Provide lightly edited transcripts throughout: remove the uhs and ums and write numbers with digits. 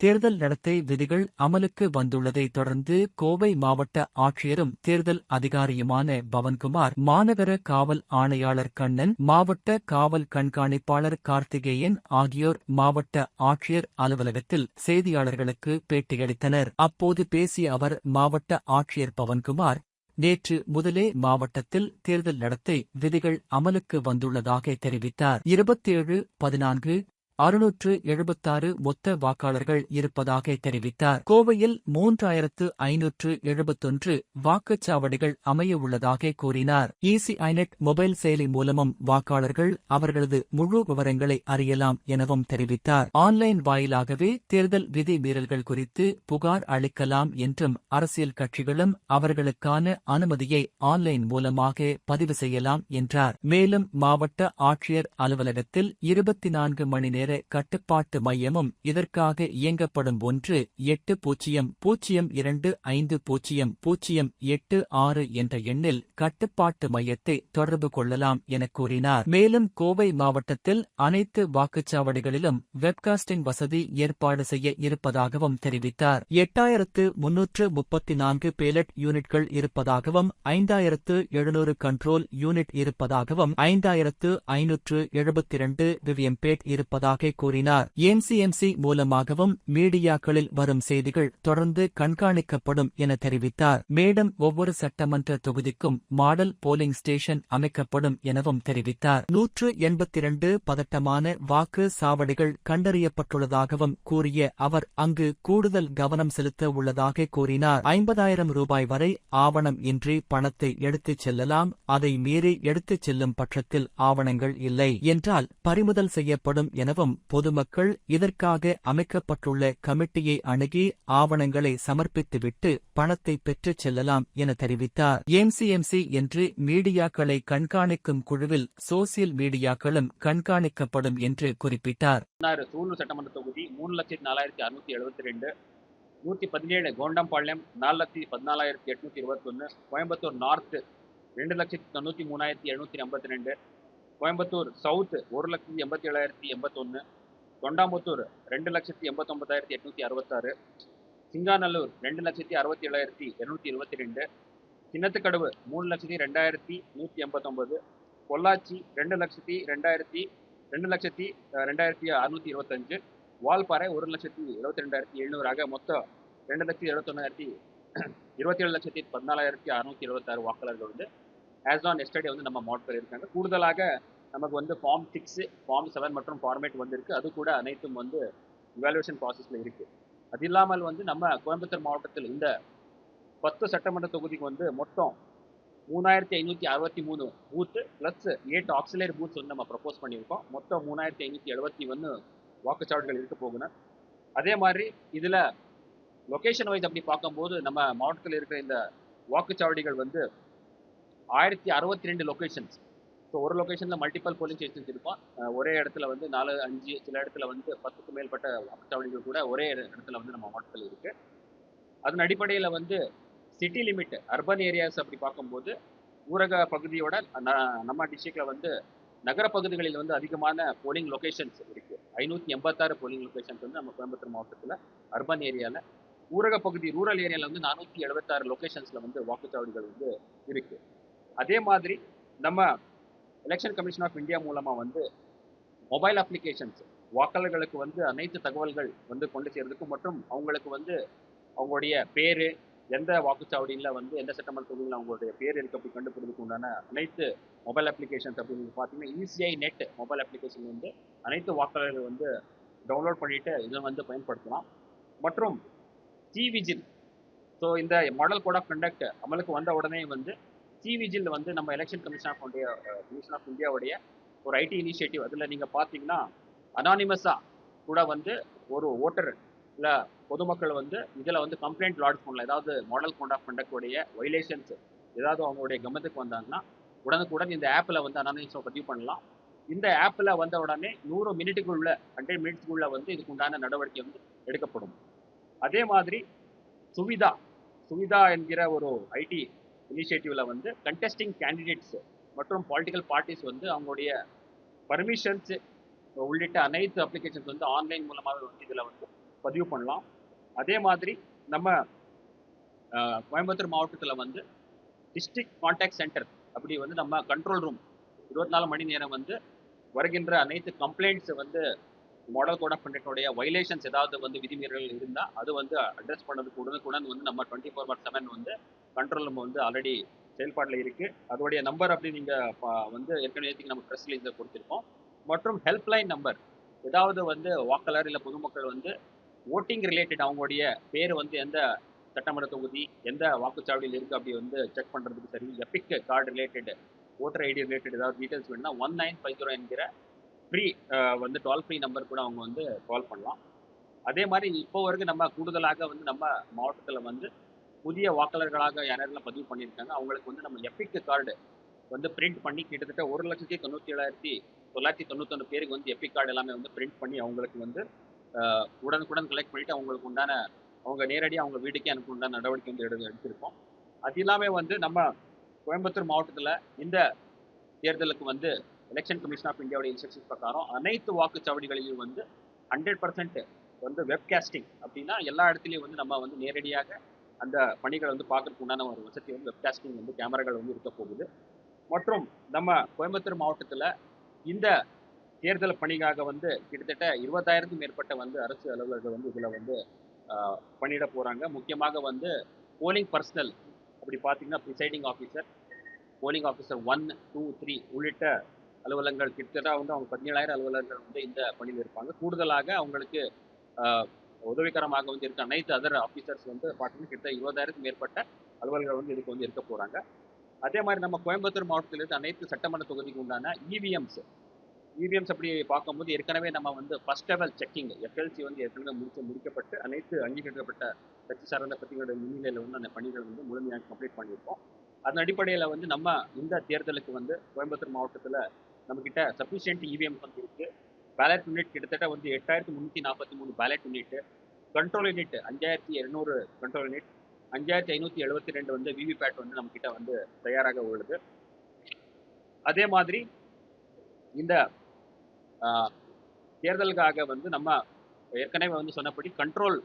தேர்தல் நடத்தை விதிகள் அமலுக்கு வந்துள்ளதை தொடர்ந்து கோவை மாவட்ட ஆட்சியரும் தேர்தல் அதிகாரியுமான பவன்குமார், மாநகர காவல் ஆணையாளர் கண்ணன், மாவட்ட காவல் கண்காணிப்பாளர் கார்த்திகேயன் ஆகியோர் மாவட்ட ஆட்சியர் அலுவலகத்தில் செய்தியாளர்களுக்கு பேட்டியளித்தனர். அப்போது பேசிய அவர், மாவட்ட ஆட்சியர் பவன்குமார், நேற்று முதலே மாவட்டத்தில் தேர்தல் நடத்தை விதிகள் அமலுக்கு வந்துள்ளதாக தெரிவித்தார். 27/14/676 மொத்த வாக்காளர்கள் இருப்பதாக தெரிவித்தார். கோவையில் 3571 வாக்குச்சாவடிகள் அமைய உள்ளதாக கூறினார். இசிஐநெட் மொபைல் செயலி மூலமும் வாக்காளர்கள் அவர்களது முழு விவரங்களை அறியலாம் எனவும் தெரிவித்தார். ஆன்லைன் வாயிலாகவே தேர்தல் விதி மீறல்கள் குறித்து புகார் அளிக்கலாம் என்றும், அரசியல் கட்சிகளும் அவர்களுக்கான அனுமதியை ஆன்லைன் மூலமாக பதிவு செய்யலாம் என்றார். மேலும் மாவட்ட ஆட்சியர் அலுவலகத்தில் 24 மணி நேர கட்டுப்பாட்டு மையமும் இதற்காக இயங்கப்படும். 1-8002500086 என்ற எண்ணில் கட்டுப்பாட்டு மையத்தை தொடர்பு கொள்ளலாம் என கூறினார். மேலும் கோவை மாவட்டத்தில் அனைத்து வாக்குச்சாவடிகளிலும் வெப்காஸ்டிங் வசதி ஏற்பாடு செய்ய இருப்பதாகவும் தெரிவித்தார். 8334 பேலட் யூனிட்கள் இருப்பதாகவும், 5700 கண்ட்ரோல் யூனிட் இருப்பதாகவும், 5572 விவிஎம்பேட் இருப்பதாக கூறினார். எம்சிஎம்சி மூலமாகவும் மீடியாக்களில் வரும் செய்திகள் தொடர்ந்து கண்காணிக்கப்படும் என தெரிவித்தார். மேலும் ஒவ்வொரு சட்டமன்ற தொகுதிக்கும் மாடல் போலிங் ஸ்டேஷன் அமைக்கப்படும் எனவும் தெரிவித்தார். 182 பதட்டமான வாக்கு சாவடிகள் கண்டறியப்பட்டுள்ளதாகவும் கூறிய அவர், அங்கு கூடுதல் கவனம் செலுத்த உள்ளதாக கூறினார். 50,000 ரூபாய் வரை ஆவணம் இன்றி பணத்தை எடுத்துச் செல்லலாம். அதை மீறி எடுத்துச் செல்லும் பட்சத்தில் ஆவணங்கள் இல்லை என்றால் பறிமுதல் செய்யப்படும் எனவும், பொதுமக்கள் இதற்காக அமைக்கப்பட்டுள்ள கமிட்டியை அணுகி ஆவணங்களை சமர்ப்பித்துவிட்டு பணத்தை பெற்றுச் செல்லலாம் என தெரிவித்தார். எம்சிஎம்சி என்று மீடியாக்களை கண்காணிக்கும் குழுவில் சோசியல் மீடியாக்களும் கண்காணிக்கப்படும் என்று குறிப்பிட்டார். சூலூர் சட்டமன்ற தொகுதி 3,04,672, 117 கோண்டம்பாளையம் 4,14,821, கோயம்புத்தூர் நார்த் 2,93,752, கோயம்புத்தூர் சவுத் 1,87,081, தொண்டாமுத்தூர் 2,89,866, சிங்காநல்லூர் 2,67,222, கிணத்துக்கடவு 3,02,189, பொள்ளாச்சி 2,02,625, வால்பாறை 1,72,700 மொத்தம் 2,27,14,626 வாக்காளர்கள் வந்து ஆஸ் ஆன் எஸ்டர்டே வந்து நம்ம மாவட்டத்தில் இருக்காங்க. கூடுதலாக நமக்கு வந்து ஃபார்ம் 6, ஃபார்ம் 7 மற்றும் ஃபார்மேட் வந்திருக்கு. அது கூட அனைத்தும் வந்து இவாலுவேஷன் ப்ராசஸில் இருக்குது. அது இல்லாமல் வந்து நம்ம கோயம்புத்தூர் மாவட்டத்தில் இந்த 10 சட்டமன்ற தொகுதிக்கு வந்து மொத்தம் 3,563 பூத்து ப்ளஸ் 8 ஆக்சிலரி பூத்ஸ் வந்து நம்ம ப்ரப்போஸ் பண்ணியிருக்கோம். மொத்தம் 3,571 வாக்குச்சாவடிகள் இருக்க போகுது. அதே மாதிரி இதில் லொக்கேஷன் வைஸ் அப்படி பார்க்கும்போது நம்ம மாவட்டத்தில் இருக்கிற இந்த வாக்குச்சாவடிகள் வந்து 1062 லொக்கேஷன்ஸ். ஸோ ஒரு லொக்கேஷனில் மல்டிபிள் போலிங் ஸ்டேஷன்ஸ் இருக்கும். ஒரே இடத்துல வந்து 4, 5, சில இடத்துல வந்து 10க்கு மேற்பட்ட வாக்குச்சாவடிகள் கூட ஒரே இடத்துல வந்து நம்ம மாவட்டத்தில் இருக்குது. அதன் அடிப்படையில் வந்து சிட்டி லிமிட், அர்பன் ஏரியாஸ் அப்படி பார்க்கும்போது ஊரக பகுதியோட நம்ம டிஸ்ட்ரிக்டில் வந்து நகர பகுதிகளில் வந்து அதிகமான போலிங் லொக்கேஷன்ஸ் இருக்குது. 586 போலிங் லொக்கேஷன்ஸ் வந்து நம்ம கோயம்புத்தூர் மாவட்டத்தில் அர்பன் ஏரியாவில். ஊரக பகுதி ரூரல் ஏரியாவில் வந்து 476 லொக்கேஷன்ஸில் வந்து வாக்குச்சாவடிகள் வந்து இருக்குது. அதே மாதிரி நம்ம எலெக்ஷன் கமிஷன் ஆஃப் இந்தியா மூலமாக வந்து மொபைல் அப்ளிகேஷன்ஸ் வாக்காளர்களுக்கு வந்து அனைத்து தகவல்கள் வந்து கொண்டு சேர்றதுக்கும் மற்றும் அவங்களுக்கு வந்து அவங்களுடைய பேர், எந்த வாக்குச்சாவடியில் வந்து எந்த சட்டமன்ற தொகுதியில் அவங்களுடைய பேர் இருக்கு அப்படி கண்டுபிடிக்கிறதுக்கு உண்டான அனைத்து மொபைல் அப்ளிகேஷன்ஸ் அப்படின்னு பார்த்தீங்கன்னா இசிஐ நெட் மொபைல் அப்ளிகேஷன் வந்து அனைத்து வாக்காளர்கள் வந்து டவுன்லோட் பண்ணிட்டு இதை வந்து பயன்படுத்தலாம். மற்றும் சிவிஜில், ஸோ இந்த மாடல் கோட் ஆஃப் கண்டக்ட் அமலுக்கு வந்த உடனே வந்து சிவிஜில் வந்து நம்ம எலெக்ஷன் கமிஷன் ஆஃப் இந்தியாவுடைய ஒரு ஐடி இனிஷியேட்டிவ். அதில் நீங்கள் பார்த்தீங்கன்னா அனானிமஸாக கூட வந்து ஒரு ஓட்டர் இல்லை பொதுமக்கள் வந்து இதில் வந்து கம்ப்ளைண்ட் லாட்ஜ் பண்ணலாம். ஏதாவது மாடல் கோட் ஆஃப் கண்டக்டுடைய வைலேஷன்ஸ் ஏதாவது அவங்களுடைய கவனத்துக்கு வந்தாங்கன்னா உடனுக்குடன் இந்த ஆப்பில் வந்து அனானிமஸாக பதிவு பண்ணலாம். இந்த ஆப்பில் வந்த உடனே 100 மினிட்டுக்குள்ள 100 மினிட்ஸ்க்குள்ள வந்து இதுக்கு உண்டான நடவடிக்கை வந்து எடுக்கப்படும். அதே மாதிரி சுவிதா என்கிற ஒரு ஐடி இனிஷியேட்டிவ்ல வந்து கண்டெஸ்டிங் கேண்டிடேட்ஸ் மற்றும் பொலிட்டிக்கல் பார்ட்டிஸ் வந்து அவங்களுடைய பர்மிஷன்ஸ் உள்ளிட்ட அனைத்து அப்ளிகேஷன்ஸ் வந்து ஆன்லைன் மூலமாக வந்து இதில் வந்து பதிவு பண்ணலாம். அதே மாதிரி நம்ம கோயம்புத்தூர் மாவட்டத்தில் வந்து டிஸ்ட்ரிக்ட் கான்டாக்ட் சென்டர் அப்படி வந்து நம்ம கண்ட்ரோல் ரூம் 24 மணி நேரம் வந்து வருகின்ற அனைத்து கம்ப்ளைண்ட்ஸ் வந்து மாடல் கோட் ஆஃப் கண்டக்டோடைய வைலேஷன்ஸ் ஏதாவது வந்து விதிமீறல்கள் இருந்தால் அது வந்து அட்ரஸ் பண்ணதுக்கு உடனுக்குடன் வந்து நம்ம 24/7 வந்து கண்ட்ரோல் ரூம் வந்து ஆல்ரெடி செயல்பாட்டில் இருக்கு. அதோடைய நம்பர் அப்படி நீங்கள் வந்து ஏற்கனவே நம்ம ப்ரெஸ் ரிலீஸில் கொடுத்துருக்கோம். மற்றும் ஹெல்ப்லைன் நம்பர் ஏதாவது வந்து வாக்காளர் இல்லை பொதுமக்கள் வந்து ஓட்டிங் ரிலேட்டட் அவங்களுடைய பேர் வந்து எந்த சட்டமன்ற தொகுதி எந்த வாக்குச்சாவடியில் இருக்குது அப்படி வந்து செக் பண்ணுறதுக்கு சரி, Epic card related voter IT related ஏதாவது டீட்டெயில்ஸ் வேணும்னா 1950 என்கிற ஃப்ரீ வந்து டோல் ஃப்ரீ நம்பர் கூட அவங்க வந்து கால் பண்ணலாம். அதே மாதிரி இப்போ வரைக்கும் நம்ம கூடுதலாக வந்து நம்ம மாவட்டத்தில் வந்து புதிய வாக்காளர்களாக யாரெல்லாம் பதிவு பண்ணியிருக்காங்க அவங்களுக்கு வந்து நம்ம எபிக் கார்டு வந்து பிரிண்ட் பண்ணி கிட்டத்தட்ட 1,97,991 பேருக்கு வந்து எபிக் கார்டு எல்லாமே வந்து பிரிண்ட் பண்ணி அவங்களுக்கு வந்து உடனுக்குடன் கலெக்ட் பண்ணிட்டு அவங்களுக்கு உண்டான அவங்க நேரடியாக அவங்க வீட்டுக்கே அனுப்ப உண்டான நடவடிக்கை வந்து எடுத்திருக்கோம். அது இல்லாமல் வந்து நம்ம கோயம்புத்தூர் மாவட்டத்தில் இந்த தேர்தலுக்கு வந்து எலெக்ஷன் கமிஷன் ஆஃப் இந்தியாவுடைய இன்ஸ்ட்ரக்ஷன்ஸ் பிரகாரம் அனைத்து வாக்குச்சாவடிகளிலும் வந்து 100% வந்து வெப்காஸ்டிங் அப்படின்னா எல்லா இடத்துலையும் வந்து நம்ம வந்து நேரடியாக அந்த பணிகளை வந்து பார்க்கறதுக்கு உண்டான ஒரு வசதி வந்து வெப்காஸ்டிங் வந்து கேமராக்கள் வந்து இருக்க போகுது. மற்றும் நம்ம கோயம்புத்தூர் மாவட்டத்தில் இந்த தேர்தல் பணிக்காக வந்து கிட்டத்தட்ட 20,000க்கும் மேற்பட்ட வந்து அரசு அலுவலர்கள் வந்து இதில் வந்து பணியிட போகிறாங்க. முக்கியமாக வந்து போலிங் பர்சனல் அப்படி பார்த்தீங்கன்னா ப்ரிசைடிங் ஆஃபீஸர், போலிங் ஆஃபீஸர் 1, 2, 3 உள்ளிட்ட அலுவலகங்கள் கிட்டத்தட்ட வந்து அவங்க 17,000 அலுவலர்கள் வந்து இந்த பணியில் இருப்பாங்க. கூடுதலாக அவங்களுக்கு உதவிகரமாக வந்து இருக்க அனைத்து அதர் ஆஃபீஸர்ஸ் வந்து பார்த்தீங்கன்னா கிட்டத்தட்ட 20,000க்கும் மேற்பட்ட அலுவலர்கள் வந்து இதுக்கு வந்து இருக்க போகிறாங்க. அதே மாதிரி நம்ம கோயம்புத்தூர் மாவட்டத்தில் இருக்க அனைத்து சட்டமன்ற தொகுதிக்கு உண்டான இவிஎம்ஸ் அப்படி பார்க்கும்போது ஏற்கனவே நம்ம வந்து ஃபர்ஸ்ட் லெவல் செக்கிங் எஃப்எல்சி வந்து ஏற்கனவே முடிக்கப்பட்டு அனைத்து அங்கீகரிக்கப்பட்ட கட்சி சார்ந்த கட்சிகளோட முன்னிலையில் வந்து அந்த பணிகள் வந்து முழுமையாக கம்ப்ளீட் பண்ணியிருக்கோம். அதன் அடிப்படையில் வந்து நம்ம இந்த தேர்தலுக்கு வந்து கோயம்புத்தூர் மாவட்டத்தில் நம்மக்கிட்ட சஃபிஷியன்ட் இவிஎம் வந்து இருக்குது. பேலட் யூனிட் கிட்டத்தட்ட வந்து 8,343 ballot unit, control unit 5,200 control unit, 5,572 வந்து விவிபேட் வந்து நம்மக்கிட்ட வந்து தயாராக உள்ளது. அதே மாதிரி இந்த தேர்தலுக்காக வந்து நம்ம ஏற்கனவே வந்து சொன்னபடி கண்ட்ரோல்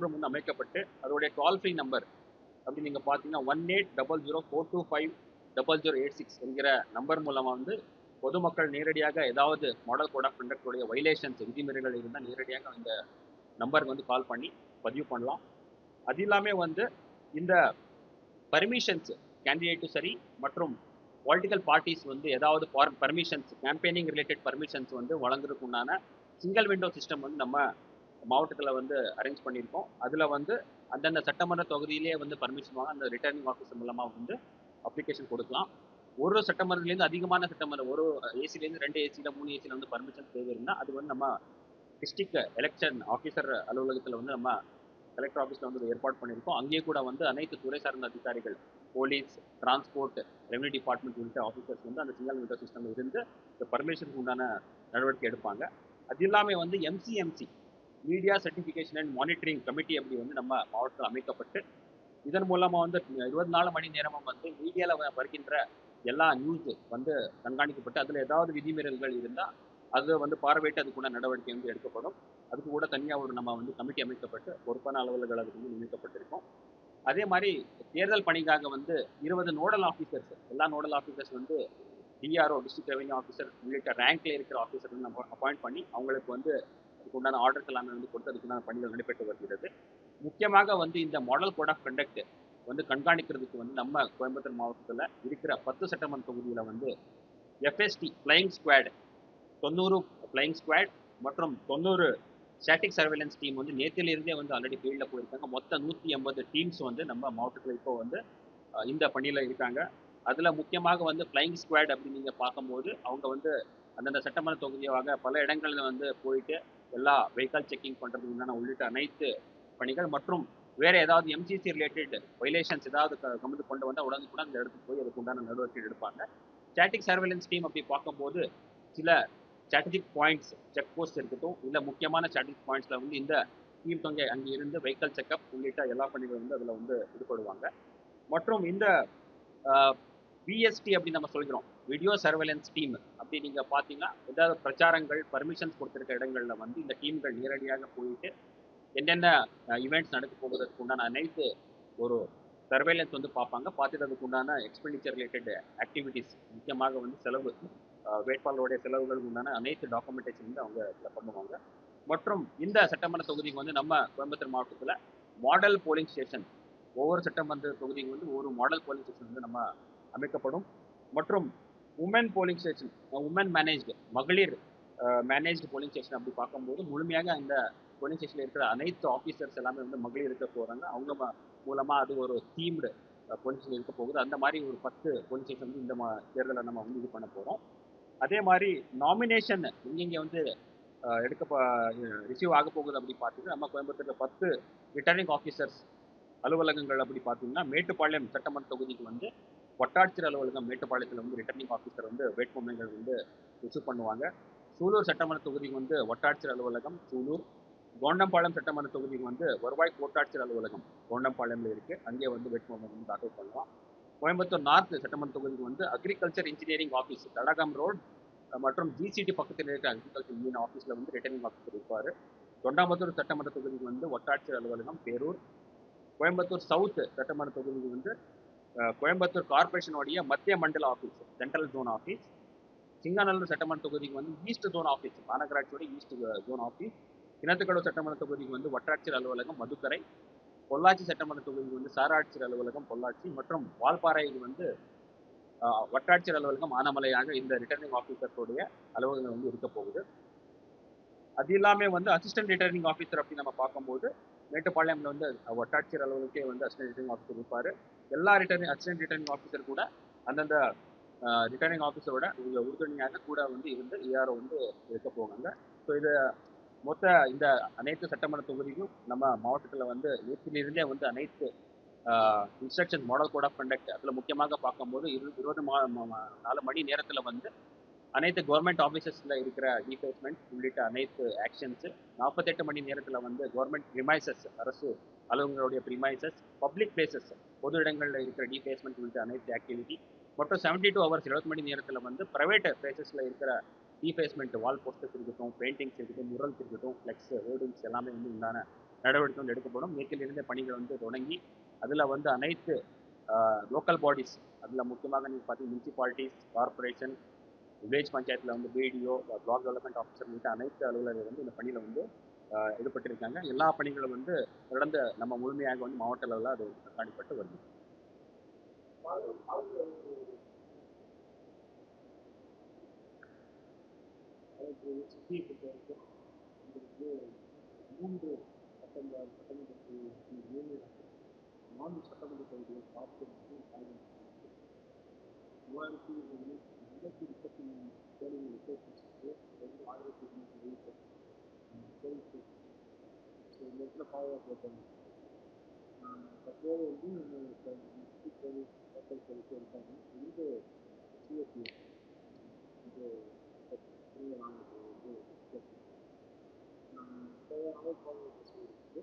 ரூம் வந்து அமைக்கப்பட்டு அதோடைய டோல் ஃப்ரீ நம்பர் அப்படி நீங்கள் பார்த்தீங்கன்னா 180042500086 என்கிற நம்பர் மூலமாக வந்து பொதுமக்கள் நேரடியாக ஏதாவது மாடல் கோட் ஆஃப் கண்டக்டோடைய வைலேஷன்ஸ் விதிமுறைகள் இருந்தால் நேரடியாக இந்த நம்பருக்கு வந்து கால் பண்ணி பதிவு பண்ணலாம். அது இல்லாமல் வந்து இந்த பர்மிஷன்ஸ் கேண்டிடேட்டும் சரி மற்றும் பொலிட்டிக்கல் பார்ட்டிஸ் வந்து ஏதாவது பர்மிஷன்ஸ் கேம்பெயினிங் ரிலேட்டட் பர்மிஷன்ஸ் வந்து வழங்குறதுக்கு உண்டான சிங்கிள் விண்டோ சிஸ்டம் வந்து நம்ம மாவட்டத்தில் வந்து அரேஞ்ச் பண்ணியிருக்கோம். அதில் வந்து அந்தந்த சட்டமன்ற தொகுதியிலே வந்து பர்மிஷன் வாங்க அந்த ரிட்டர்னிங் ஆஃபீஸர் மூலமாக வந்து அப்ளிகேஷன் கொடுக்கலாம். ஒரு சட்டமன்றத்துலேருந்து அதிகமான சட்டமன்றம் ஒரு ஏசிலேருந்து 2 ஏசியில் 3 ஏசியில் வந்து பர்மிஷன் தேவை இருந்தால் அது வந்து நம்ம டிஸ்ட்ரிக்ட் எலெக்ஷன் ஆஃபீஸர் அலுவலகத்தில் வந்து நம்ம கலெக்டர் ஆஃபீஸில் வந்து ஏற்பாடு பண்ணியிருக்கோம். அங்கேயே கூட வந்து அனைத்து துறை சார்ந்த அதிகாரிகள், போலீஸ், டிரான்ஸ்போர்ட், ரெவன்யூ டிபார்ட்மெண்ட் உள்ளிட்ட ஆஃபீஸர்ஸ் வந்து அந்த சிங்கிள் விண்டோ சிஸ்டம் இருந்து இந்த பர்மிஷனுக்கு உண்டான நடவடிக்கை எடுப்பாங்க. அது இல்லாமல் வந்து MCMC media certification and monitoring committee அப்படி வந்து நம்ம மாவட்டத்தில் அமைக்கப்பட்டு இதன் மூலமாக வந்து 24 மணி நேரமும் வந்து மீடியாவில் வருகின்ற எல்லா நியூஸ் வந்து கண்காணிக்கப்பட்டு அதில் ஏதாவது விதிமீறல்கள் இருந்தால் அது வந்து பார்வையிட்டு அதுக்குள்ள நடவடிக்கை வந்து எடுக்கப்படும். அதுக்கு கூட தனியாக ஒரு நம்ம வந்து கமிட்டி அமைக்கப்பட்டு பொறுப்பான அலுவலர்கள் அதுக்கு வந்து நியமிக்கப்பட்டிருக்கோம். அதே மாதிரி தேர்தல் பணிக்காக வந்து 20 நோடல் ஆஃபீஸர்ஸ் எல்லா நோடல் ஆஃபீஸர்ஸ் வந்து டிஆர்ஓ டிஸ்ட்ரிக்ட் ரெவன்யூ ஆஃபீஸர் உள்ளிட்ட ரேங்க்ல இருக்கிற ஆஃபீஸர் வந்து நம்ம அப்பாயிண்ட் பண்ணி அவங்களுக்கு வந்து அதுக்கு உண்டான ஆர்டர்ஸ் எல்லாமே வந்து கொடுத்து அதுக்குண்டான பணிகள் நடைபெற்று வருகிறது. முக்கியமாக வந்து இந்த மாடல் கோட் ஆஃப் கண்டக்ட் வந்து கண்காணிக்கிறதுக்கு வந்து நம்ம கோயம்புத்தூர் மாவட்டத்தில் இருக்கிற 10 சட்டமன்ற தொகுதியில் வந்து FST flying squad 90 flying squad மற்றும் 90 ஸ்டாட்டிக் சர்வேலன்ஸ் டீம் வந்து நேற்றிலிருந்தே வந்து ஆல்ரெடி ஃபீல்டில் போயிருக்காங்க. மொத்தம் 180 டீம்ஸ் வந்து நம்ம மாவட்டத்தில் இப்போ வந்து இந்த பணியில் இருக்காங்க. அதில் முக்கியமாக வந்து ஃப்ளையிங் ஸ்குவாட் அப்படின்னு நீங்கள் பார்க்கும்போது அவங்க வந்து அந்தந்த சட்டமன்ற தொகுதியாக பல இடங்களில் வந்து போயிட்டு எல்லா வெஹிக்கல் செக்கிங் பண்ணுறது உண்டான உள்ளிட்ட அனைத்து பணிகள் மற்றும் வேறு ஏதாவது எம்சிசி ரிலேட்டட் வைலேஷன்ஸ் ஏதாவது கமித்து கொண்டு வந்தால் உடனுக்குடன் அந்த இடத்துக்கு போய் அதுக்கு உண்டான நடவடிக்கை எடுப்பாங்க. ஸ்டாட்டிக் சர்வேலன்ஸ் டீம் அப்படி பார்க்கும்போது சில ஸ்ட்ராட்டஜிக் பாயிண்ட்ஸ் செக் போஸ்ட் இருக்கட்டும் இல்லை முக்கியமான ஸ்ட்ராட்டஜிக் பாயிண்ட்ஸில் வந்து இந்த டீம் தொகை அங்கே இருந்து வெஹிக்கல் செக்அப் உள்ளிட்ட எல்லா பணிகளும் வந்து அதில் வந்து ஈடுபடுவாங்க. மற்றும் இந்த விஎஸ்டி அப்படி நம்ம சொல்கிறோம் வீடியோ சர்வேலன்ஸ் டீம் அப்படி நீங்கள் பார்த்தீங்கன்னா ஏதாவது பிரச்சாரங்கள் பர்மிஷன்ஸ் கொடுத்துருக்க இடங்களில் வந்து இந்த டீம்கள் நேரடியாக போயிட்டு என்னென்ன ஈவெண்ட்ஸ் நடக்க போகிறதுக்கு உண்டான அனைத்து ஒரு சர்வேலன்ஸ் வந்து பார்ப்பாங்க. பார்த்துட்டு அதுக்கு உண்டான எக்ஸ்பெண்டிச்சர் ரிலேட்டட் ஆக்டிவிட்டீஸ் முக்கியமாக வந்து செலவு வேட்பாளருடைய செலவுகளுக்கு உண்டான அனைத்து டாக்குமெண்டேஷன் வந்து அவங்க இதில் பண்ணுவாங்க. மற்றும் இந்த சட்டமன்ற தொகுதிக்கு வந்து நம்ம கோயம்புத்தூர் மாவட்டத்தில் மாடல் போலிங் ஸ்டேஷன் ஒவ்வொரு சட்டமன்ற தொகுதிக்கு வந்து ஒரு மாடல் போலிங் ஸ்டேஷன் வந்து நம்ம அமைக்கப்படும். மற்றும் woman polling station, woman managed, மகளிர் மேனேஜ்டு போலிங் ஸ்டேஷன் அப்படி பார்க்கும்போது முழுமையாக இந்த போலிங் ஸ்டேஷனில் இருக்கிற அனைத்து ஆஃபீஸர்ஸ் எல்லாமே வந்து மகளிர் இருக்க போகிறாங்க. அவங்க மூலமாக அது ஒரு தீம்டு போலிங் ஸ்டேஷன் இருக்க போகுது. அந்த மாதிரி ஒரு 10 போலிங் ஸ்டேஷன் வந்து இந்த தேர்தலில் நம்ம வந்து இது பண்ண போகிறோம். அதே மாதிரி நாமினேஷன் இங்கே வந்து ரிசீவ் ஆக போகுது அப்படி பார்த்தீங்கன்னா நம்ம கோயம்புத்தூரில் 10 ரிட்டர்னிங் ஆஃபீஸர்ஸ் அலுவலகங்கள் அப்படி பார்த்தீங்கன்னா மேட்டுப்பாளையம் சட்டமன்ற தொகுதிக்கு வந்து வட்டாட்சியர் அலுவலகம் மேட்டுப்பாளையத்தில் வந்து ரிட்டர்னிங் ஆஃபீஸர் வந்து வேட்புமனுகள் வந்து ரிசீவ் பண்ணுவாங்க. சூலூர் சட்டமன்ற தொகுதிக்கு வந்து வட்டாட்சியர் அலுவலகம் சூலூர், கோண்டம்பாளையம் சட்டமன்ற தொகுதிக்கு வந்து வருவாய் கோட்டாட்சியர் அலுவலகம் கோண்டம்பாளையம்ல இருக்கு. அங்கே வந்து வேட்புமனு வந்து தாக்கல் பண்ணலாம். கோயம்புத்தூர் நார்த் சட்டமன்ற தொகுதிக்கு வந்து அக்ரிகல்ச்சர் இன்ஜினியரிங் ஆஃபீஸ் தடகம் ரோட் மற்றும் ஜிசிடி பக்கத்தில் இருக்க அக்ரிகல்ச்சர் இன்ஜினியரிங் ஆஃபீஸில் வந்து ரிட்டர்னிங் ஆஃபீஸர் இருப்பார். தொண்டாமுத்தூர் சட்டமன்ற தொகுதிக்கு வந்து வட்டாட்சியர் அலுவலகம் பேரூர். கோயம்புத்தூர் சவுத் சட்டமன்ற தொகுதிக்கு வந்து கோயம்புத்தூர் கார்பரேஷனுடைய மத்திய மண்டல office central zone office. Singanallur சட்டமன்ற தொகுதிக்கு வந்து ஈஸ்ட் ஜோன் ஆஃபீஸ் மாநகராட்சியோட ஈஸ்ட் ஜோன் ஆஃபீஸ். கிணத்துக்கடவு சட்டமன்ற தொகுதிக்கு வந்து வட்டாட்சியர் அலுவலகம் மதுக்கரை. பொள்ளாச்சி சட்டமன்ற தொகுதிக்கு வந்து சாராட்சியர் அலுவலகம் பொள்ளாச்சி மற்றும் வால்பாறைக்கு வந்து வட்டாட்சியர் அலுவலகம் ஆனமலையாக இந்த ரிட்டர்னிங் ஆஃபீஸர்ஸோடைய அலுவலகம் வந்து இருக்க போகுது. அது இல்லாம வந்து அசிஸ்டன்ட் ரிட்டர்னிங் ஆஃபீஸர் அப்படி நம்ம பார்க்கும்போது மேட்டுப்பாளையம்ல வந்து வட்டாட்சியர் அலுவலகே வந்து அசிஸ்டன்ட் ரிட்டர்னிங் ஆஃபீஸர் இருப்பார். எல்லா அசிஸ்டன்ட் ரிட்டர்னிங் ஆஃபீஸர் கூட அந்தந்த ரிட்டர்னிங் ஆஃபீஸரோட உறுதுணையாக கூட வந்து இருந்து இஆர்ஓ வந்து இருக்க போவாங்க. ஸோ இது மொத்த இந்த அனைத்து சட்டமன்ற தொகுதிக்கும் நம்ம மாவட்டத்தில் வந்து நேற்றிலிருந்தே வந்து அனைத்து instruction model code of conduct அதில் முக்கியமாக பார்க்கும்போது 24 மணி நேரத்தில் வந்து அனைத்து கவர்மெண்ட் ஆஃபீஸஸில் இருக்கிற டிஃபேஸ்மெண்ட் உள்ளிட்ட அனைத்து ஆக்ஷன்ஸு 48 மணி நேரத்தில் வந்து கவர்மெண்ட் ப்ரிமைசஸ் அரசு அலுவலர்களுடைய ப்ரிமைசஸ் பப்ளிக் பிளேசஸ் பொது இடங்களில் இருக்கிற டிஃபேஸ்மெண்ட் உள்ளிட்ட அனைத்து ஆக்டிவிட்டி மற்றும் 72 ஹவர்ஸ் 20 மணி நேரத்தில் வந்து ப்ரைவேட் பிளேசஸில் இருக்கிற டிஃபேஸ்மெண்ட் வால் போஸ்டர்ஸ் இருக்கட்டும், பெயிண்டிங்ஸ் இருக்கட்டும், முரல்ஸ் இருக்கட்டும், ஃப்ளெக்ஸ் ஹோர்டிங்ஸ் எல்லாமே வந்து உண்டான நடவடிக்கை வந்து எடுக்கப்படும். நேற்றிலிருந்தே பணிகள் வந்து தொடங்கி அதில் வந்து அனைத்து லோக்கல் பாடிஸ் அதில் முக்கியமாக நீங்கள் பார்த்தீங்கன்னா முனிசிபாலிட்டிஸ், கார்பரேஷன், வில்லேஜ் பஞ்சாயத்தில் வந்து பிடிஓ, பிளாக் டெவலப்மெண்ட் ஆஃபீஸர் உள்ளிட்ட அனைத்து அலுவலர்கள் வந்து இந்த பணியில் வந்து ஈடுபட்டிருக்காங்க. எல்லா பணிகளும் வந்து தொடர்ந்து நம்ம முழுமையாக வந்து மாவட்ட அளவில் அது கண்காணிப்பட்டு வருது. சுற்றி பொறுத்தவரைக்கும் உங்களுக்கு 3 சட்டமன்ற தொகுதி 4 சட்டமன்ற தொகுதிகள் பார்த்து 3233 போலிங் லொக்கேஷன்ஸுக்கு 1270 போலிங் ஸ்டேஷன். ஸோ இந்த இடத்துல பாதுகாப்பு இருக்காங்க. தற்போது வந்து டிஸ்ட்ரிக்ட் போலீஸ் லோக்கல் போலீஸும் இருக்காங்க. இது சிஎஸ்சி இது நாங்கள் வந்து தேவையான பாதுகாப்பு இருக்குது.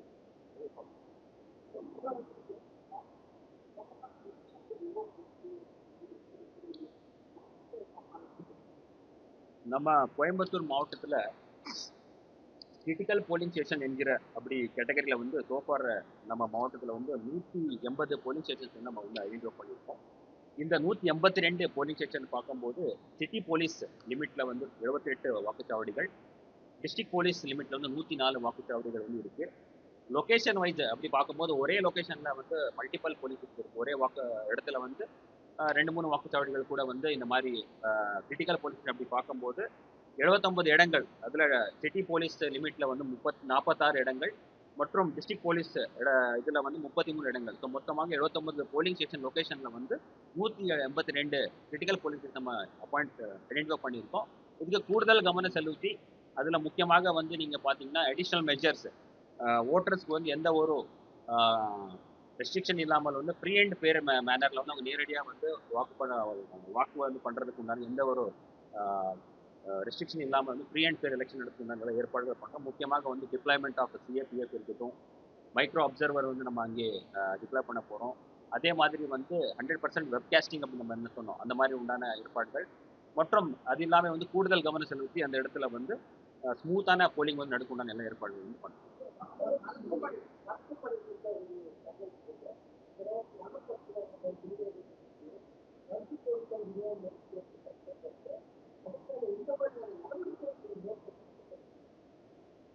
நம்ம கோயம்புத்தூர் மாவட்டத்தில் கிரிட்டிக்கல் போலிங் ஸ்டேஷன் என்கிற அப்படி கேட்டகரியில் வந்து சோஃபார் நம்ம மாவட்டத்தில் வந்து 180 போலிங் ஸ்டேஷன்ஸ் வந்து நம்ம வந்து ஐடென்டிஃபை பண்ணியிருக்கோம். இந்த 182 போலிங் ஸ்டேஷன் பார்க்கும்போது சிட்டி போலீஸ் லிமிட்டில் வந்து 78 வாக்குச்சாவடிகள், டிஸ்ட்ரிக்ட் போலீஸ் லிமிட்டில் வந்து 104 வாக்குச்சாவடிகள் வந்து இருக்குது. லொக்கேஷன் வைஸ் அப்படி பார்க்கும்போது ஒரே லொக்கேஷனில் வந்து மல்டிபிள் போலீஸ் இருக்குது. ஒரே இடத்துல வந்து 2-3 வாக்குச்சாவடிகள் கூட வந்து இந்த மாதிரி கிரிட்டிக்கல் போலீஸ் அப்படி பார்க்கும்போது 79 இடங்கள், அதில் சிட்டி போலீஸ் லிமிட்டில் வந்து 46 இடங்கள் மற்றும் டிஸ்ட்ரிக்ட் போலீஸ் இதில் வந்து 33 இடங்கள். ஸோ மொத்தமாக 79 போலிங் ஸ்டேஷன் லொக்கேஷனில் வந்து 182 கிரிட்டிக்கல் போலீஸ் நம்ம ஐடென்டிஃபை பண்ணியிருக்கோம். இதுக்கு கூடுதல் கவனம் செலுத்தி அதில் முக்கியமாக வந்து நீங்கள் பார்த்தீங்கன்னா அடிஷ்னல் மெஜர்ஸ் ஓட்டர்ஸ்க்கு வந்து எந்த ஒரு ரெஸ்ட்ரிக்ஷன் இல்லாமல் வந்து ப்ரீ அண்ட் ஃபேர் மேனரில் வந்து அவங்க நேரடியாக வந்து வாக்கு வந்து பண்ணுறதுக்கு உண்டான எந்த ஒரு ரெஸ்ட்ரிக்ஷன் இல்லாமல் வந்து ஃப்ரீ அண்ட் ஃபேர் எலெக்ஷன் எடுத்துருந்தாங்க ஏற்பாடுகள் பண்ணுறோம். முக்கியமாக வந்து டிப்ளாய்மெண்ட் ஆஃப் சிஏபிஎஃப் இருக்கட்டும், மைக்ரோ அப்சர்வர் வந்து நம்ம அங்கே டிப்ளாய் பண்ண போகிறோம். அதே மாதிரி வந்து 100% வெப்காஸ்டிங் அப்படின்னு நம்ம என்ன சொன்னோம், அந்த மாதிரி உண்டான ஏற்பாடுகள் மற்றும் அது இல்லாமல் வந்து கூடுதல் கவனம் செலுத்தி அந்த இடத்துல வந்து ஸ்மூத்தான போலிங் வந்து நடக்க உண்டான எல்லா ஏற்பாடுகள் வந்து பண்ணுறோம்.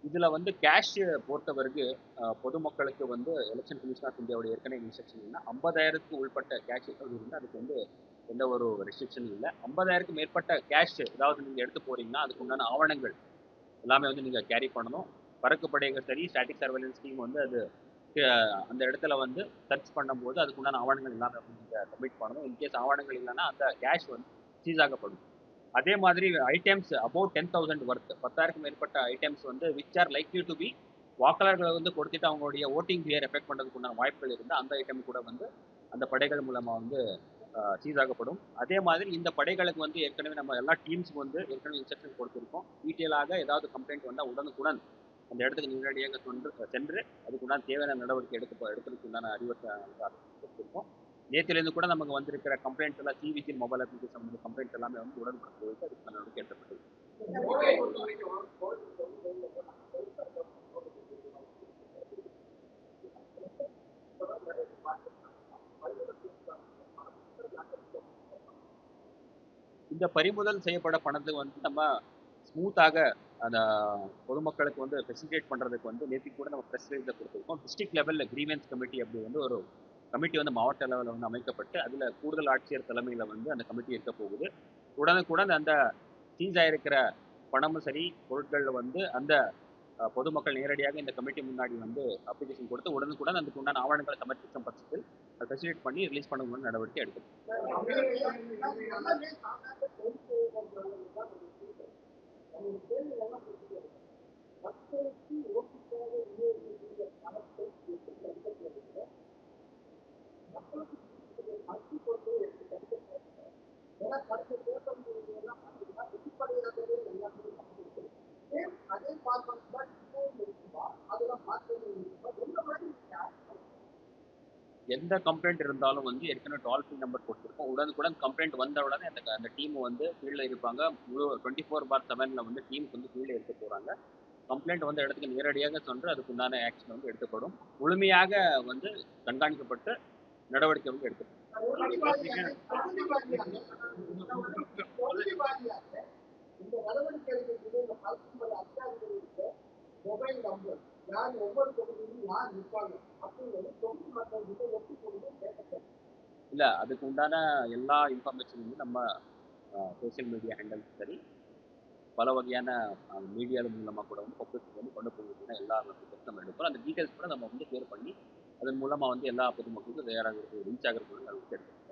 இதுல வந்து கேஷ் பொறுத்தவரைக்கும் பொதுமக்களுக்கு வந்து எலெக்ஷன் கமிஷன் ஆஃப் இந்தியாவோட ஏற்கனவே இன்ஸ்ட்ரக்ஷன் என்ன 50,000க்கு உள்பட்ட கேஷ் ஏதாவது இருந்தால் அதுக்கு வந்து எந்த ஒரு ரெஸ்ட்ரிக்ஷன் இல்லை. 50,000க்கு மேற்பட்ட கேஷ் ஏதாவது நீங்க எடுத்து போறீங்கன்னா அதுக்கு உண்டான ஆவணங்கள் எல்லாமே வந்து நீங்க கேரி பண்ணணும். பறக்கு படைகள் சரி, ஸ்டாட்டிக் சர்வேலன்ஸ் டீம் வந்து அது அந்த இடத்துல வந்து சர்ச் பண்ணும்போது அதுக்கு உண்டான ஆவணங்கள் எல்லாமே வந்து நீங்க சப்மிட் பண்ணணும். இன்கேஸ் ஆவணங்கள் இல்லைன்னா அந்த கேஷ் வந்து சீஸ் ஆகப்படும். அதே மாதிரி ஐட்டம்ஸ் அபவுட் 10,000 ஒர்த் 10,000க்கு மேற்பட்ட ஐட்டம்ஸ் வந்து which are likely to be வாக்காளர்களை வந்து கொடுத்துட்டு அவங்களுடைய ஓட்டிங் பியர் எஃபெக்ட் பண்ணுறதுக்கு உண்டான வாய்ப்புகள் இருந்தால் அந்த ஐட்டம் கூட வந்து அந்த படைகள் மூலமாக வந்து சீஸ் ஆகப்படும். அதே மாதிரி இந்த படைகளுக்கு வந்து ஏற்கனவே நம்ம எல்லா டீம்ஸ்க்கு வந்து ஏற்கனவே இன்ஸ்ட்ரக்ஷன் கொடுத்துருக்கோம். டீட்டெயிலாக ஏதாவது கம்ப்ளைண்ட் வந்தால் உடனுக்குடன் அந்த இடத்துக்கு நேரடியாக சென்று அதுக்குண்டான தேவையான நடவடிக்கை எடுக்கிறதுக்கு உண்டான அறிவுறுத்தல் கொடுத்துருக்கோம். நேற்றுலேருந்து கூட நமக்கு வந்திருக்கிற கம்ப்ளைண்ட்ஸ் எல்லாம் சிவிஜி மொபைல் அப்ளிகேஷன் வந்து கம்ப்ளைண்ட்ஸ் எல்லாமே வந்து உடனுக்குடன் போயிட்டு அதுக்கு நடவடிக்கை எடுக்கப்பட்டது. இந்த பறிமுதல் செய்யப்பட பணத்தை வந்து நம்ம ஸ்மூத்தாக அந்த பொதுமக்களுக்கு வந்து ஃபெசிலிட்டேட் பண்ணுறதுக்கு வந்து நேற்றுக்கு கூட நம்ம ப்ரெஸ் ரிலீஸில் கொடுத்துருக்கோம். டிஸ்ட்ரிக்ட் லெவலில் கிரீவன்ஸ் கமிட்டி அப்படி வந்து ஒரு கமிட்டி வந்து மாவட்ட லெவலில் வந்து அமைக்கப்பட்டு அதில் கூடுதல் ஆட்சியர் தலைமையில் வந்து அந்த கமிட்டி இருக்க போகுது. உடனுக்குடன் அந்த சீஸ் ஆகிருக்கிற பணமும் சரி பொருட்களில் வந்து அந்த பொதுமக்கள் நேரடியாக இந்த கமிட்டி முன்னாடி வந்து அப்ளிகேஷன் கொடுத்து உடனுக்குடன் அதுக்கு உண்டான ஆவணங்களை சமர்ப்பிக்கும் பட்சத்தில் அதை ஃபெசிலிட்டேட் பண்ணி ரிலீஸ் பண்ண நடவடிக்கை எடுக்கும். எந்த கம்ப்ளைண்ட் இருந்தாலும் வந்து ஏற்கனவே டோல் ஃப்ரீ நம்பர் கொடுத்துருக்கோம். உடனுக்குடன் கம்ப்ளைண்ட் வந்த உடனே அந்த டீம் வந்து ஃபீல்டில் இருப்பாங்க. முழு 24/7 வந்து டீம்ஸ் வந்து ஃபீல்டில் இருக்க போகிறாங்க. கம்ப்ளைண்ட் வந்த இடத்துக்கு நேரடியாக சென்று அதுக்குண்டான ஆக்ஷன் வந்து எடுக்கப்படும். முழுமையாக வந்து கண்காணிக்கப்பட்டு நடவடிக்கை வந்து எடுக்கப்படும். இல்ல அதுக்கு உண்டான எல்லா இன்ஃபர்மேஷன் வந்து நம்ம சோசியல் மீடியா ஹேண்டல்ஸ் சரி பல வகையான மீடியா மூலமாக கூட வந்து பப்ளிக் வந்து கொண்டு போகிறதுனா எல்லா மெசேஜ் நம்ம எடுக்கிறோம். அந்த டீட்டெயில்ஸ் கூட நம்ம வந்து ஷேர் பண்ணி அதன் மூலமாக வந்து எல்லா பொதுமக்களுக்கும் தயாராக ரீச் ஆகிறதுக்கு நடவடிக்கை எடுக்கிறோம்.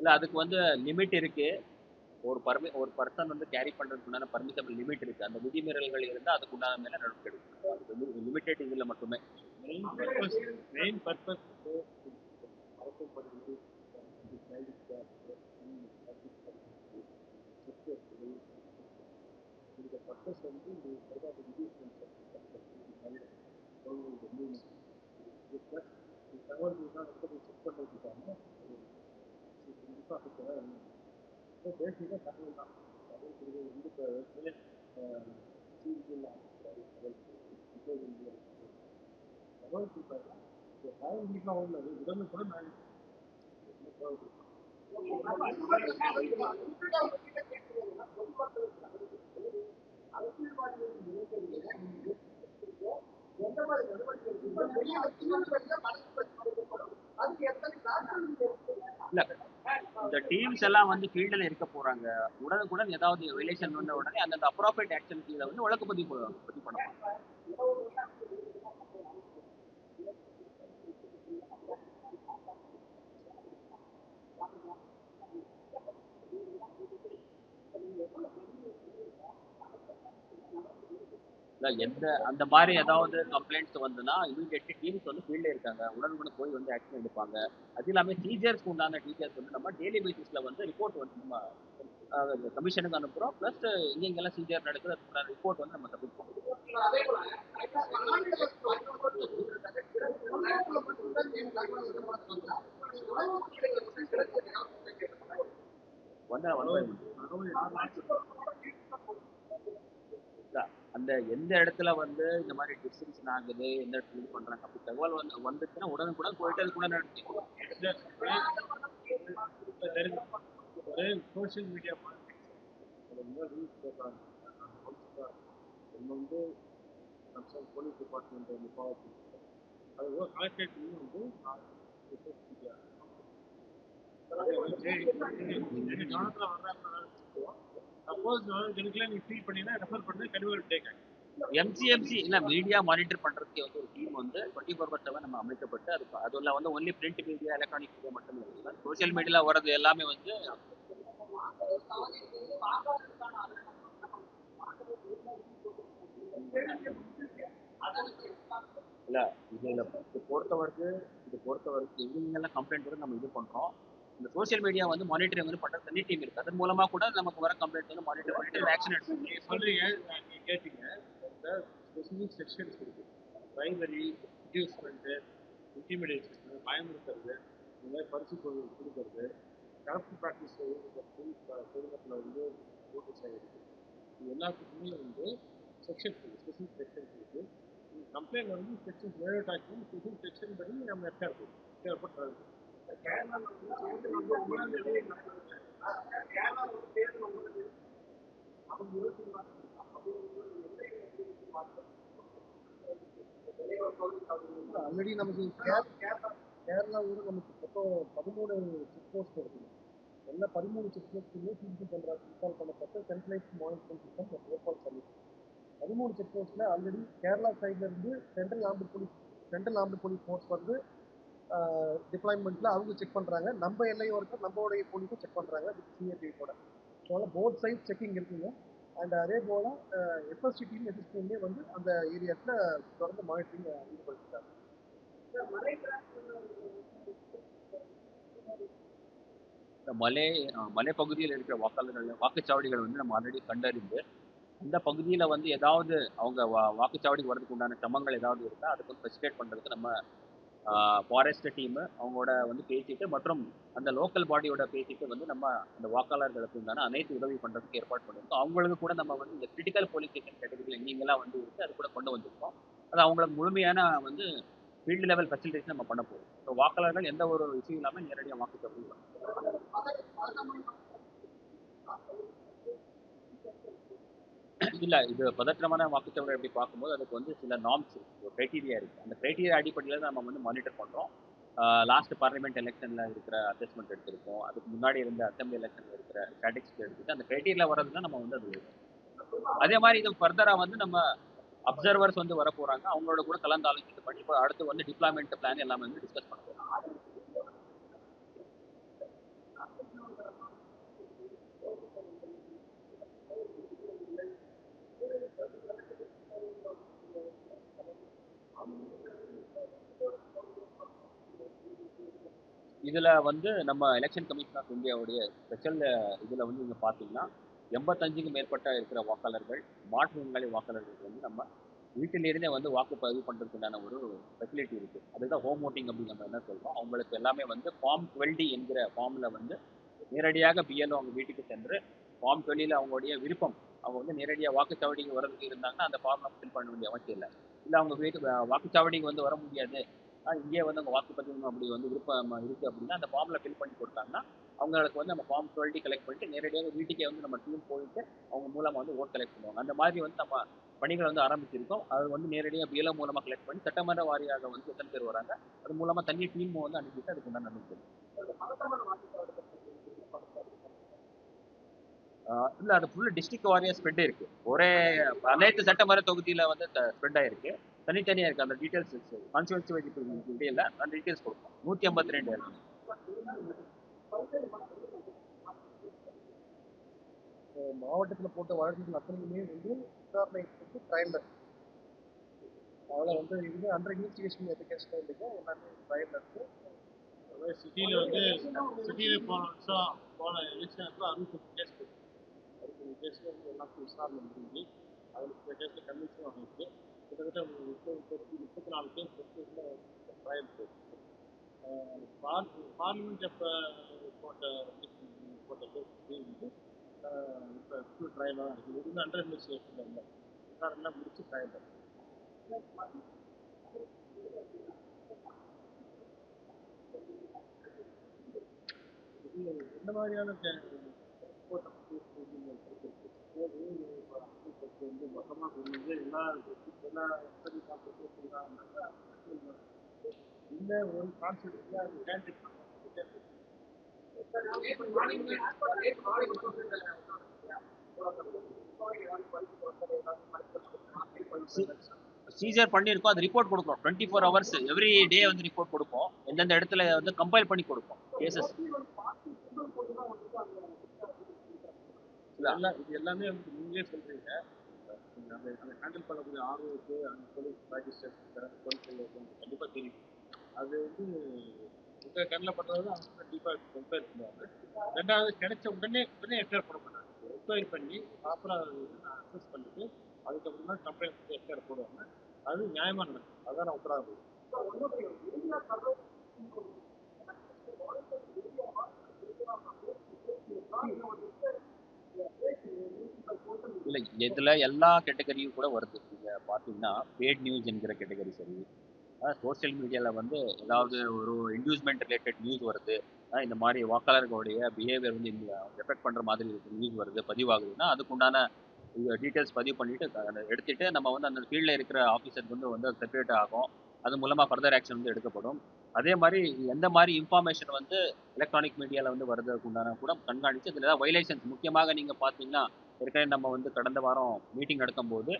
இல்லை அதுக்கு வந்து லிமிட் இருக்கு. ஒரு பர்சன் வந்து கேரி பண்ணுறதுக்கு உண்டான பர்மிசபிள் லிமிட் இருக்குது. அந்த விதிமீறல்கள் இருந்தால் அதுக்கு உண்டான மேலே நடவடிக்கை எடுக்கணும். அது வந்து லிமிட்டட் இதில் மட்டுமே. மெயின் பர்பஸ் அரசியல் பகுதிகள் இந்த பர்பஸ் வந்து தகவல்கள் தான் வந்து செக் பண்ணுறதுக்கான பேசிக்காக தகவல் தான். தகவல் வந்து இப்போ தகவல் கொடுத்தாங்க. தகவல்களுக்கு அவங்க உடனுக்குடன் நான் இல்ல இந்த டீம்ஸ் எல்லாம் வந்து ஃபீல்டில் இருக்க போறாங்க. உடனுக்குடன் ஏதாவது ரிலேஷன் வந்த உடனே அந்த அப்ராப்ரியேட் ஆக்டிவிட்டியில வந்து வழக்கு பதிவு பண்ணுவாங்க. எந்த அந்த மாதிரி ஏதாவது கம்ப்ளைண்ட்ஸ் வந்துன்னா இமீடியட்லி டீம்ஸ் வந்து ஃபீல்டில் இருக்காங்க. உடனுக்குடன் போய் வந்து ஆக்ஷன் எடுப்பாங்க. அது இல்லாமல் டீச்சர்ஸ்க்கு உண்டான டீச்சர்ஸ் வந்து நம்ம டெய்லி பேசிஸில் வந்து ரிப்போர்ட் வந்து நம்ம கமிஷனுக்கு அனுப்புகிறோம். ப்ளஸ் எங்கெங்கெல்லாம் சீஜர் நடக்குது அதுக்குண்டான ரிப்போர்ட் வந்து நம்ம சப்மிட் பண்ணுறோம். வந்து அந்த எந்த இடத்துல வந்து இந்த மாதிரி டிஸ்ட்ரிபியூஷன் ஆகுது, எந்த இடத்துல இது பண்றாங்க அப்படி தகவல் வந்துச்சுன்னா உடனுக்குடன் போயிட்டு அது கூட நடத்தி ஒரே சோஷியல் மீடியா ரூல்ஸ் போடுறாங்க. ஒன்று வந்து கன்சர்ன் போலீஸ் டிபார்ட்மெண்ட் வந்து ஃபாலோ பண்ணுறது. அதுபோல் கலெக்டரேட் வந்து சோஷியல் மீடியா கவனத்தில் வர்றாங்க. சப்போஸ் எனக்குலாம் நீ ஃபீல் பண்ணீங்கன்னா ரெஃபர் பண்ணி கண்டிப்பாக டேக் ஆக்ட். எம்சிஎம்சி இல்ல மீடியா மானிட்டர் பண்றதுக்கு வந்து ஒரு டீம் வந்து 24/7 நம்ம அமைக்கப்பட்டு அதுல வந்து only print media electronic media மட்டுமே இல்லை, சோஷியல் மீடியால வர்றது எல்லாமே வந்து இல்ல இது பொறுத்தவரைக்கும் எங்கெங்கெல்லாம் கம்ப்ளைண்ட் வரும் நம்ம இது பண்றோம். இந்த சோஷியல் மீடியா வந்து மானிட்டரிங் வந்து பண்ற தனி டீம் இருக்கு. அதன் மூலமா கூட நமக்கு வர கம்ப்ளைண்ட் வந்து மானிட்டர் பண்ணிட்டு ஆக்ஷன் எடுக்கணும். நீங்க சொல்றீங்க, நீங்க கேட்டீங்க, ஸ்பெசிபிக் செக்ஷன்ஸ் இருக்கு. பிரைமரி, இன்டியூஸ்மெண்ட், இன்டிமிடேஷன், பயமுறுத்துறது, இந்த மாதிரி பரிசு கொடுக்கறது, கரப்ட் ப்ராக்டிஸ் பொதுமக்களை வந்து நோட்டீஸ் ஆகிருக்கு. இது எல்லாத்துக்குமே வந்து செக்ஷன்ஸ் இருக்குது, ஸ்பெசிபிக் செக்ஷன்ஸ் இருக்குது. கம்ப்ளைண்ட் வந்து செக்ஷன் வேர்ட் ஆக்கி ஸ்பெசிபிக் செக்ஷன் படி நம்ம எஃப்ஐஆர் போடுறோம். ஆல்ரெடி நமக்கு கேரளாவோட நமக்கு மொத்தம் 13 செக் போஸ்ட் இருக்குது. எல்லா 13 செக் போஸ்ட்டுமே சிசி கேமரா இன்ஸ்டால் பண்ணப்பட்ட சென்ட்ரலைஸ் மானிட்டரிங் சிஸ்டம் ஏற்பாடு பண்ணிருக்கு. 13 செக் போஸ்ட்டில் ஆல்ரெடி கேரளா சைட்லேருந்து சென்ட்ரல் ஆர்ம்டு போலீஸ் ஃபோர்ஸ் வந்து டிப்ளாய்மெண்ட்டில் அவங்க செக் பண்ணுறாங்க. நம்ம எல்லையோரத்தில் நம்மளுடைய போலீஸும் செக் பண்ணுறாங்க வித் சிஏபியோட. ஸோ அதனால் போத் சைட் செக்கிங் இருக்குங்க. அண்ட் அதே போல் எஸ்எஸ்டி டீம் எஸ்எஸ்டியுமே வந்து அந்த ஏரியாஸில் தொடர்ந்து மானிட்டரிங் ஈடுபடுத்திருக்காங்க. மலை பகுதியில் இருக்கிற வாக்குச்சாவடிகள் வந்து நம்ம ஆல்ரெடி கண்டறிந்து அந்த பகுதியில் வந்து ஏதாவது அவங்க வாக்குச்சாவடிக்கு வரதுக்கு உண்டான சமங்கள் ஏதாவது இருக்கா அதுக்கு வந்து ஃபெசிலிட்டேட் பண்ணுறதுக்கு நம்ம ஃபாரஸ்ட் டீமு அவங்களோட வந்து பேசிட்டு மற்றும் அந்த லோக்கல் பாடியோட பேசிட்டு வந்து நம்ம அந்த வாக்காளர்களுக்கு உண்டான அனைத்து உதவி பண்ணுறதுக்கு ஏற்பாடு பண்ணியிருக்கோம். அவங்களுக்கு கூட நம்ம வந்து இந்த கிரிட்டிக்கல் போலீஸ் ஸ்டேஷன் கேட்டகரியில் எங்கெங்கெல்லாம் வந்து இருக்குது அது கூட கொண்டு வந்திருக்கோம். அது அவங்களுக்கு முழுமையான வந்து ஃபீல்டு லெவல் ஃபெசிலிட்டேஷன் நம்ம பண்ண போகிறோம். ஸோ வாக்காளர்கள் எந்த ஒரு விஷயம் இல்லாமல் நேரடியாக வாக்குச்சாவடி இல்ல இது பதற்றமான வாக்குச்சாவடி எப்படி பார்க்கும்போது அதுக்கு வந்து சில நார்ம்ஸ் கிரைட்டீரியா இருக்கு. அந்த கிரைட்டீரியா அடிப்படையில் நம்ம வந்து மானிட்டர் பண்றோம். லாஸ்ட் பார்லிமெண்ட் எலெக்ஷன்ல இருக்கிற அசஸ்மெண்ட் எடுத்திருக்கோம். அதுக்கு முன்னாடி இருந்த அசம்பிளி எலெக்ஷன்ல இருக்கிற ஸ்டாட்டிஸ்டிக்ஸ் எடுத்துட்டு அந்த கிரைட்டீரியா வரதுதான் நம்ம வந்து அது அதே மாதிரி இது ஃபர்தரா வந்து நம்ம அப்சர்வர்ஸ் வந்து வர போறாங்க. அவங்களோட கூட கலந்து ஆலோசித்து பண்ணி இப்போ அடுத்து வந்து டிப்ளாய்மெண்ட் பிளான் எல்லாமே வந்து டிஸ்கஸ் பண்ண போறோம். இதுல வந்து நம்ம எலெக்ஷன் கமிஷன் ஆஃப் இந்தியாவுடைய ஸ்பெஷல் இதுல வந்து நீங்க பாத்தீங்கன்னா 85க்கு மேற்பட்ட இருக்கிற வாக்காளர்கள் மாற்றுத்திறனாளி வாக்காளர்களுக்கு வந்து நம்ம வீட்டிலிருந்தே வந்து வாக்குப்பதிவு பண்றதுக்கான ஒரு ஃபெசிலிட்டி இருக்கு. அதுதான் ஹோம் ஓட்டிங் அப்படின்னு நம்ம என்ன சொல்றோம். அவங்களுக்கு எல்லாமே வந்து ஃபார்ம் 12 என்கிற ஃபார்ம்ல வந்து நேரடியாக பிஎல்ஓ அவங்க வீட்டுக்கு சென்று ஃபார்ம் 12 அவங்களுடைய விருப்பம் அவங்க வந்து நேரடியாக வாக்குச்சாவடிக்கு வரதுக்கு இருந்தாங்கன்னா அந்த ஃபார்ம் நம்ம ஃபில் பண்ண வேண்டிய அவசியம் இல்லை. இல்லை அவங்க வீட்டு வாக்குச்சாவடிக்கு வந்து வர முடியாது, இங்கே வந்து அவங்க வாக்குப்பதிவு அப்படி வந்து விருப்பம் இருக்குது அப்படின்னா அந்த ஃபார்மில் ஃபில் பண்ணி கொடுத்தாங்கன்னா அவங்களுக்கு வந்து நம்ம ஃபார்ம் 12 கலெக்ட் பண்ணிட்டு நேரடியாக வீட்டுக்கே வந்து நம்ம டீம் போயிட்டு அவங்க மூலமாக வந்து ஓட் கலெக்ட் பண்ணுவாங்க. அந்த மாதிரி வந்து நம்ம பணிகளை வந்து ஆரம்பிச்சிருக்கோம். அது வந்து நேரடியாக பிஎல்ஓ மூலமாக கலெக்ட் பண்ணி சட்டமன்ற வாரியாக வந்து எத்தனை பேர் வராங்க அது மூலமாக தனி டீம் வந்து அனுப்பிட்டு அதுக்கு உண்டான அனுப்பிச்சு இல்ல அது ஃபுல்லு டிஸ்ட்ரிக்ட் வாரியா ஸ்ப்ரெட் இருக்கு. ஒரே அனைத்து சட்டமன்ற தொகுதியில வந்து ஸ்ப்ரெட் ஆயிருக்கு. தனித்தனியா இருக்கு. அந்த டீடைல்ஸ் கான்ஸ்டியூன்சி வைஸ் டீடைல்ல அந்த டீடைல்ஸ் கொடுப்போம். 152 மாவட்டத்தில் போட்ட வழக்குகள் அத்தனையுமே வந்து விசாரணைக்கு ட்ரையல் இருக்கு. அதில் வந்து இது அண்டர் இன்வெஸ்டிகேஷன் எஜுகேஷன் இல்லைங்க, எல்லாமே ட்ரையல் இருக்கு. அதாவது சிட்டியில் போன வருஷம் போன எலெக்ஷனுக்கு 65 கேஸ் இருக்கு. 65 கேஸில் வந்து எல்லாத்தையும் விசாரணை முடிஞ்சு அதில் சில கேஸில் கன்விக்ஷன் வந்துருக்கு. கிட்டத்தட்ட 34 கேஸ் வந்து ட்ரையல் போயிருக்கு. பார்லிமெண்ட் எப்போ போட்ட சம்மந்தப்பட்டது வந்து இப்போ ட்ரையலாக தான் இருக்குது. எதுவுமே அண்டர் இன்வெஸ்டிகேஷன் இல்லை. விசாரணைலாம் முடிச்சு ட்ரையல். இது எந்த மாதிரியான ரிப்போர்ட்டை பற்றி வந்து மொத்தமாக கொண்டு வந்து எல்லா ஸ்டடி காம்படிஷன் இல்லை ஒரு கான்செப்டில் அது கேண்டிட் சீசர் பண்ணியிருக்கோம், அது ரிப்போர்ட் கொடுப்போம். 24 hours எவ்ரி டே வந்து ரிப்போர்ட் கொடுப்போம். எந்தெந்த இடத்துல வந்து கம்பைல் பண்ணி கொடுப்போம் கேசஸ். இது எல்லாமே வந்து நீங்களே சொல்றீங்க. அதை ஹேண்டில் பண்ணக்கூடிய ஆர்வத்துக்கு அந்த போலீஸ் மேஜிஸ்ட்ரேட் போலீஸ் கண்டிப்பாக தெரியும். அது வந்து உங்கள் கண்ணில் பண்ணுறது அவங்க கண்டிப்பாக கம்பேர் பண்ணுவாங்க. ரெண்டாவது கிடைச்ச உடனே எஃப்ஐஆர் போட மாட்டாங்க. என்கொயரி பண்ணி ப்ராப்பராக அசஸ் பண்ணிட்டு அதுக்கப்புறம் தான் கம்ப்ளைண்ட் வந்து எஃப்ஐஆர் போடுவாங்க. அது நியாயமாக நடக்கும். அதான் நான் உத்தரவாதம். இல்லை, இதில் எல்லா கேட்டகரியும் கூட வருது. நீங்கள் பார்த்தீங்கன்னா பேட் நியூஸ் என்கிற கேட்டகரி சரி, சோஷியல் மீடியாவில் வந்து ஏதாவது ஒரு இன்டியூஸ்மெண்ட் ரிலேட்டட் நியூஸ் வருது, இந்த மாதிரி வாக்காளர்களுடைய பிஹேவியர் வந்து எஃபெக்ட் பண்ணுற மாதிரி நியூஸ் வருது, பதிவாகுதுன்னா அதுக்குண்டான டீட்டெயில்ஸ் பதிவு பண்ணிட்டு எடுத்துட்டு நம்ம வந்து அந்த ஃபீல்டில் இருக்கிற ஆஃபீஸருக்கு வந்து செப்பரேட் ஆகும். அது மூலமாக ஃபர்தர் ஆக்ஷன் வந்து எடுக்கப்படும். அதே மாதிரி எந்த மாதிரி இன்ஃபார்மேஷன் வந்து எலக்ட்ரானிக் மீடியாவில் வந்து வருதுக்கு உண்டான கூட கண்காணித்து இதில் ஏதாவது வைலேஷன்ஸ் முக்கியமாக நீங்கள் பார்த்தீங்கன்னா ஏற்கனவே நம்ம வந்து கடந்த வாரம் மீட்டிங் நடக்கும்போது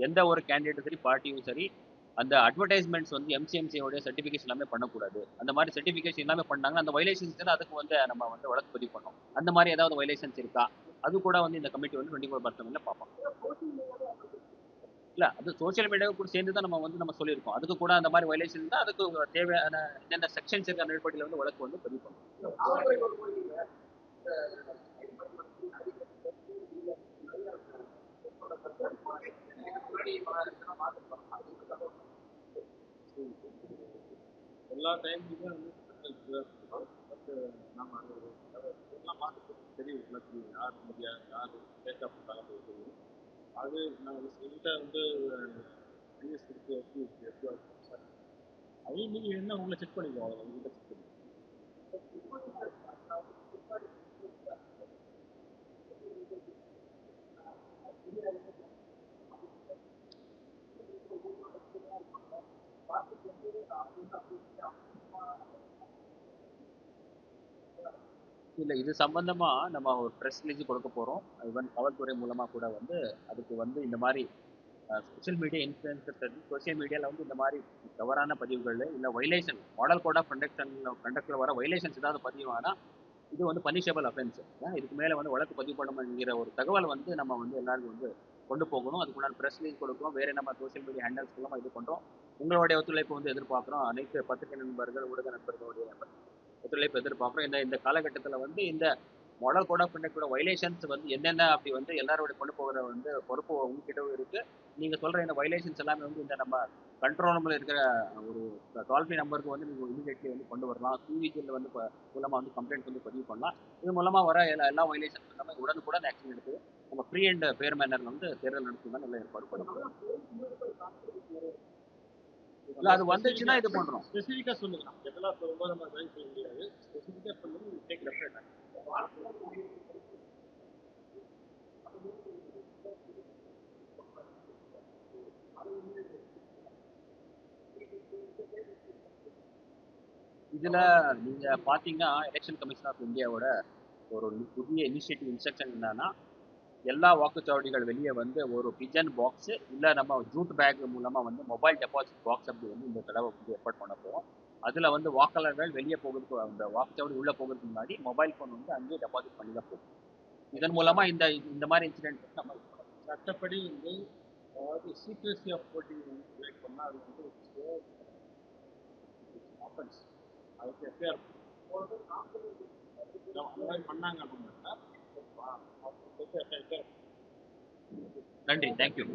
எந்த ஒரு கேண்டிடேட்டும் சரி பார்ட்டியும் சரி அந்த அட்வர்டைஸ்மெண்ட்ஸ் வந்து எம்சிஎம்சியோடைய சர்டிஃபிகேஷன் எல்லாமே பண்ணக்கூடாது. அந்த மாதிரி சர்டிஃபிகேஷன் எல்லாமே பண்ணாங்கன்னா அந்த வைலேஷன்ஸ் அதுக்கு வந்து நம்ம வந்து வழக்கு பதிவு பண்ணோம். அந்த மாதிரி ஏதாவது வைலேஷன்ஸ் இருக்கா அது கூட வந்து இந்த கமிட்டி வந்து 24/7 பார்ப்போம். இல்ல அது சோசியல் மீடியாவை கூட சேர்ந்து தான் நம்ம சொல்லியிருக்கோம். அதுக்கு கூட அந்த மாதிரி வைலேஷன் இருந்தால் அதுக்கு தேவையான என்னென்ன செக்ஷன்ஸ் இருக்கிற அடிப்படையில் வந்து வழக்கு வந்து பதிவு பண்ணும். எல்லா டைம்லையுமே வந்து பட் நம்ம அதெல்லாம் பார்த்துட்டு தெரியும். என்ன தெரியும் யார் மீடியா யார் டேக் ஆஃப் பண்ணுறாங்க தெரியும். அது நான் என்கிட்ட வந்து ஐஎஸ் இருக்கு, எஃபி இருக்கு, எஃபி அதையும் நீங்கள் என்ன உங்களை செக் பண்ணிக்கோ. அதை உங்கள்கிட்ட செக் பண்ணி இல்லை, இது சம்பந்தமா நம்ம ஒரு ப்ரெஸ் ரிலீஸ் கொடுக்க போகிறோம். ஈவன் காவல்துறை மூலமாக கூட வந்து அதுக்கு வந்து இந்த மாதிரி சோஷியல் மீடியா இன்ஃப்ளூயன்சர் சோஷியல் மீடியாவில் வந்து இந்த மாதிரி தவறான பதிவுகள் இல்லை வைலேஷன் மாடல் கோட் ஆஃப் கண்டக்டில் வர வைலேஷன்ஸ் ஏதாவது பதிவானா இது வந்து பனிஷபிள் அஃபென்ஸ். இதுக்கு மேலே வந்து வழக்கு பதிவு பண்ணணுங்கிற ஒரு தகவல் வந்து நம்ம வந்து எல்லாருக்கும் வந்து கொண்டு போகணும். அதுக்குண்டான ப்ரெஸ் ரிலீஸ் கொடுக்குறோம். வேறு நம்ம சோஷியல் மீடியா ஹேண்டல்ஸ் மூலமாக இது பண்ணுறோம். உங்களுடைய ஒத்துழைப்பு வந்து எதிர்பார்க்குறோம். அனைத்து பத்திரிகை நண்பர்கள் ஊடக நண்பர்களுடைய ஒத்துழைப்பு எதிர்பார்க்குறோம். இந்த காலகட்டத்தில் வந்து இந்த மாடல் கோட் ஆஃப் கண்டக்டோட வைலேஷன்ஸ் வந்து என்னென்ன அப்படி வந்து எல்லாரோட கொண்டு போகிற வந்து பொறுப்பு உங்ககிட்டவும் இருக்குது. நீங்கள் சொல்கிற இந்த வைலேஷன்ஸ் எல்லாமே வந்து இந்த நம்ம கண்ட்ரோல் ரூமில் இருக்கிற ஒரு டோல் ஃப்ரீ நம்பருக்கு வந்து நீங்கள் இமீடியட்லி வந்து கொண்டு வரலாம். சிவிஜியில் வந்து மூலமாக வந்து கம்ப்ளைண்ட் வந்து பதிவு பண்ணலாம். இது மூலமாக வர எல்லா வைலேஷன்ஸ் எல்லாமே உடனுக்குடன் ஆக்ஷன் எடுத்து நம்ம ஃப்ரீ அண்ட் ஃபேர் மேனரில் வந்து தேர்தல் நடத்தி தான் நல்ல ஏற்பாடு பண்ணணும். இல்லை அது வந்துச்சுன்னா இது பண்ணுறோம். ஸ்பெசிஃபிக்காக சொல்லுங்க. எதெல்லாம் சொல்லும்போது நம்ம பதில் சொல்ல முடியாது. ஸ்பெசிஃபிக்காக சொல்லுங்க. Take reference. இதில் நீங்கள் பார்த்தீங்கன்னா எலெக்ஷன் கமிஷன் ஆஃப் இந்தியாவோட ஒரு புதிய இனிஷியேட்டிவ் இன்ஸ்ட்ரக்ஷன் என்னன்னா எல்லா வாக்குச்சாவடிகள் வெளியே வந்து ஒரு பிஜன் பாக்ஸு இல்லை நம்ம ஜூட் பேக் மூலமாக வந்து மொபைல் டெபாசிட் பாக்ஸ் அப்படி வந்து இந்த தடவை வந்து ஏற்பாடு பண்ண போகிறோம். அதில் வந்து வாக்காளர்கள் வெளியே போகிறதுக்கு அந்த வாக்குச்சாவடி உள்ளே போகிறதுக்கு முன்னாடி மொபைல் ஃபோன் வந்து அங்கேயே டெபாசிட் பண்ணி தான் போகும். இதன் மூலமாக இந்த மாதிரி இன்சிடென்ட் நம்ம சட்டப்படி வந்து அதாவது சீக்ரெசி ஆஃப் voting வந்து பிரேக் பண்ணால் அது வந்து ஆஃபென்ஸ். அதுக்கு எஃப்ஐஆர் அந்த மாதிரி பண்ணாங்க அப்படின்னா நன்றி. தேங்க்யூ.